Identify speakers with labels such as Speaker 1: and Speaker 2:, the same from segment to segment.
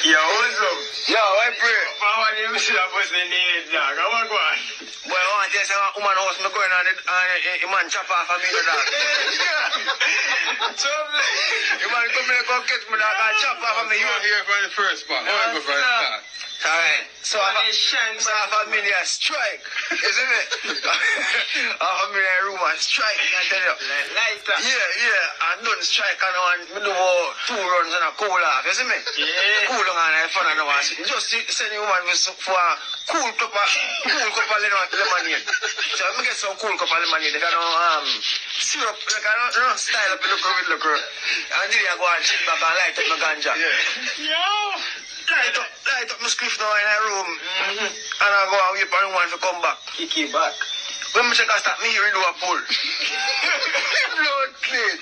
Speaker 1: Yo, what's up?
Speaker 2: Yo, I pray.
Speaker 1: Power you see that person in the head, dog. How am I going?
Speaker 2: Boy, I want to tell you, woman house me going on it, and man chop off of me, the dog.
Speaker 1: So,
Speaker 2: You man come in and go catch me, dog, and chop off of me.
Speaker 3: You are here for the first part. I want to go for the start.
Speaker 2: Alright, so
Speaker 1: man,
Speaker 2: half
Speaker 1: they shine,
Speaker 2: a million strike, isn't it? Half a million rumor strike, I tell you.
Speaker 1: lighter.
Speaker 2: Yeah, and don't strike and one, me do 2 runs and a cool off, you see me?
Speaker 1: Yeah.
Speaker 2: Cool down and fun and one. Just send the woman for a cool cup of lemonade. So I get some cool cup of lemonade, they got no syrup, like I don't style up, look. And then I go and check back and light up my ganja.
Speaker 3: Yeah.
Speaker 1: Yo.
Speaker 2: Light up my script now in a room. And I go and wait for the one to come back.
Speaker 1: Kick it back.
Speaker 2: When I check and start, me hearing do a pull. Blood clean.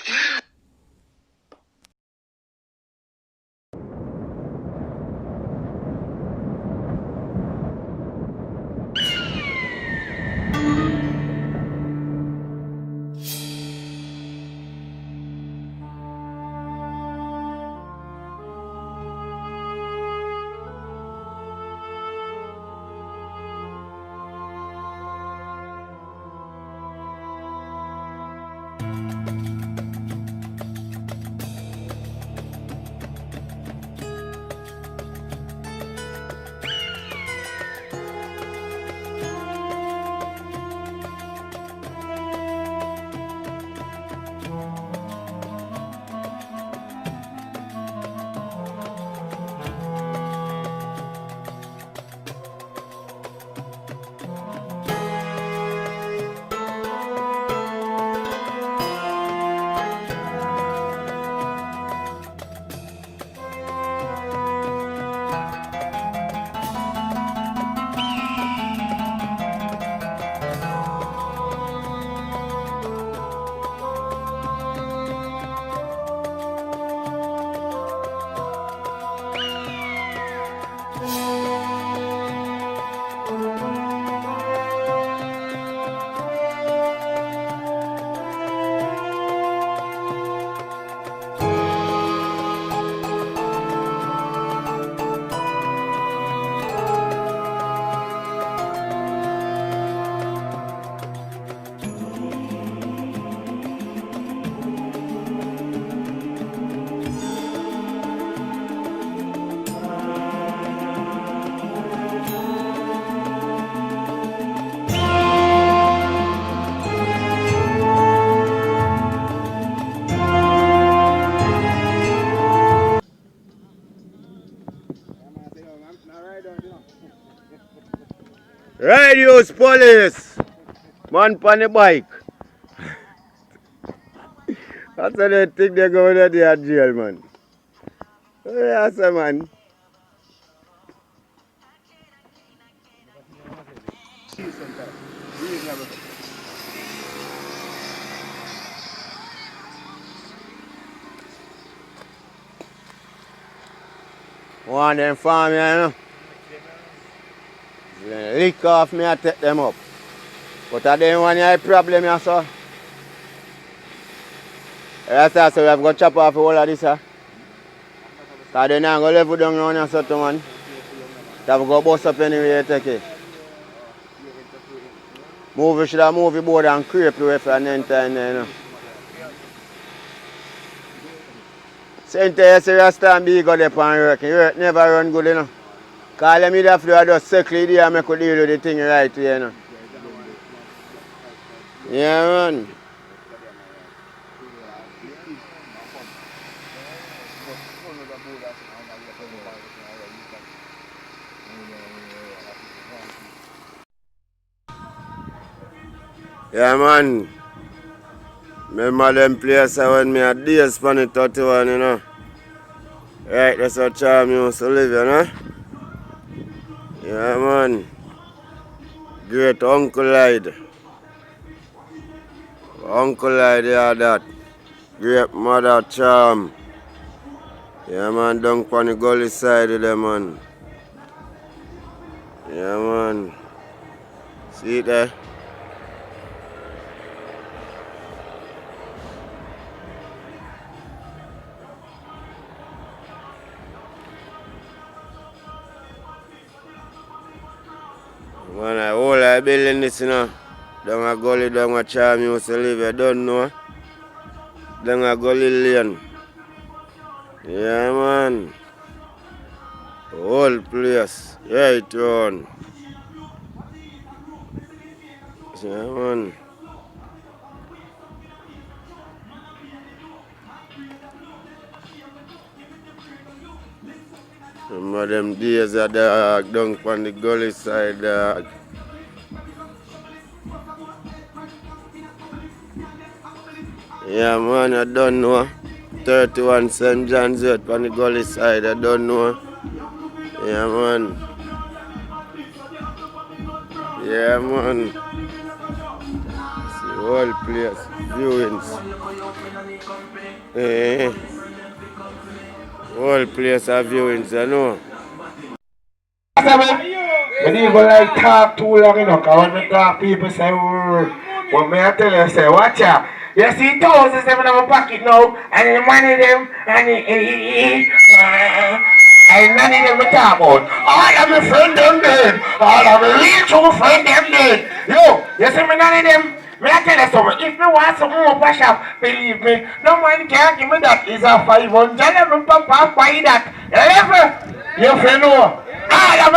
Speaker 4: Radius police, man on the bike. That's how they think they're going to the jail, man. Yes, man. One of them farm here, you know. Lick off me, I take them up. But I didn't want any problem here, sir. Yes, sir, so we have got to chop off all of this, sir. Because they're not going to level down around here, sir, man. They have got to bust up anyway, take it. Movie should have movie board and crepe away for an entire, you know. Center, you see, Rasta and Big got up and work. Work never run good, you know. Because them either flew just circle there and make you deal with the thing right here, you know. Yeah, man. Yeah, man. Remember them places when me had days for the 31, you know. Right, that's how Charm used to live, you know. Yeah, man. Great Uncle Lloyd. Uncle Lloyd, yeah, that. Great Mother Charm. Yeah, man, down on the gully side of them, man. Yeah, man. See it there? boy building this, you know. Down a gully, down a charm used to live, you don't know. Down a gully lane. Yeah, man. Whole place. Yeah, it run. Yeah, man. Remember them days of dog down on the gully side, dog. Yeah, man, I don't know. 31 St. John's Road on the gully side, I don't know. Yeah, man. Yeah, man. See the whole place. Viewings. Whole place of viewings, I know.
Speaker 5: But you go like talk too long, you know, because when I talk, people say, when me I tell you, say, watch out. You see thousands them in my pocket now, and the money them, and none of them we talk about. All of my friends them dead. All of my real true friends them dead. Yo, you see me none of them? Me I tell you something, if me want some more wash up, believe me, no man can give me that. It's a 500, let me papa buy that. You friend know. All I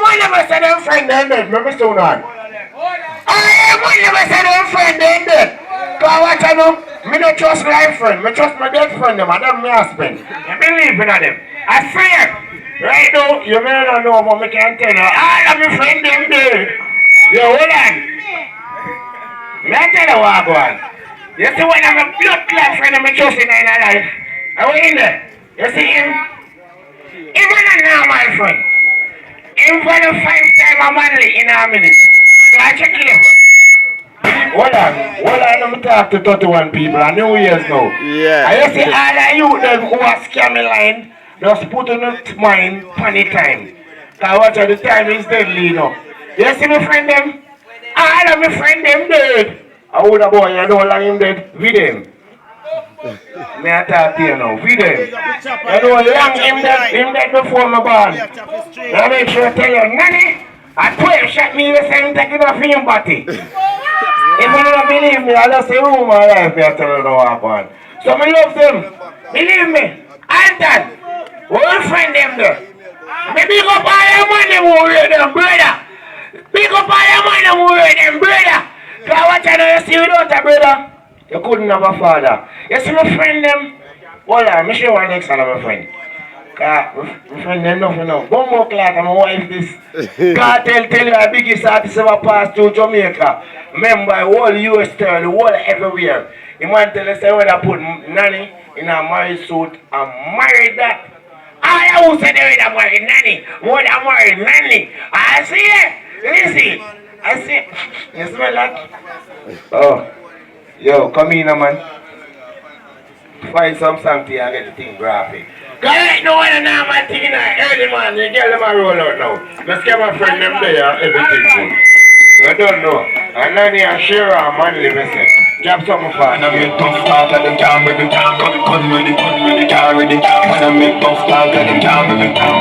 Speaker 5: want to say them friend them dead, remember soon on. All I want to say them friend them dead. Because what I know, me don't trust my friend, me trust my dead friend them, and them me husband. I believe in them. I swear, right now, you may not know, but me can tell you, all of my friends them dead. Yo, hold on. Me I tell you what, boy. You see when I'm a blood clot friend of me trust in my life, I went in there. You see him? He's not a normal friend. Him for the 5 times a monthly in a minute. So I check him. Hold on, let me talk to 31 people, I know years now.
Speaker 4: Yeah.
Speaker 5: And you see all of you them who are scamming line, just put on the mind funny time. Because watch the time is deadly, you know. You see my friend them? All of my friend them dead. I would have boy, you don't like him dead, with them. Me I talk to you now, with them. You know long him dead before my born. I make sure I tell you, Nanny, at 12 shot me the same taking off in your body. If you don't believe me, I'll just say rumor life I tell you now what on. So I love them. Believe me. Anton, one friend them there. Me big up all your money who read them, brother. Big up all your money who read them, brother. Because what I know you see without a brother, you couldn't have a father. You see my friend them? Hold on, me show one next one of my friend. Because my friend them nothing now. One more clock and my wife this. God tell you the biggest artist ever passed through Jamaica. Remember, whole US turn, the whole everywhere. The man tell us when I put Nanny in a married suit and marry that. I who said they would marry Nanny, more than marry Nanny. I see it. Listen. I see. You smell that? Oh. Yo, come in, man. Find some something and get the thing graphic. Cause I no one know my thing in early man, the girl them a roll out now. Let's get my friend them there, everything good. I don't know. And then you share a man live in. Drop something for
Speaker 6: and I make tough talk and them can't bring it down. Come ready, can't ready. And I make tough talk and them can't bring it down.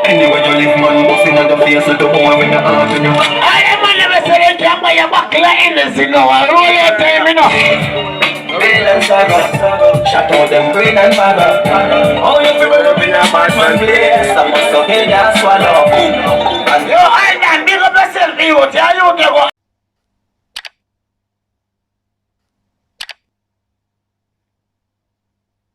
Speaker 6: Anyway you live man, busting at the face of the boy with the heart in you.
Speaker 5: I am on never say they can't buy a buckle in this, you know. I roll your time, you know.
Speaker 6: Real and saga, shut out them green and maga. Oh, you feel up in a bad man place. I must go get that swallow.
Speaker 5: Yo, I can big up yourself, you. Tell you to go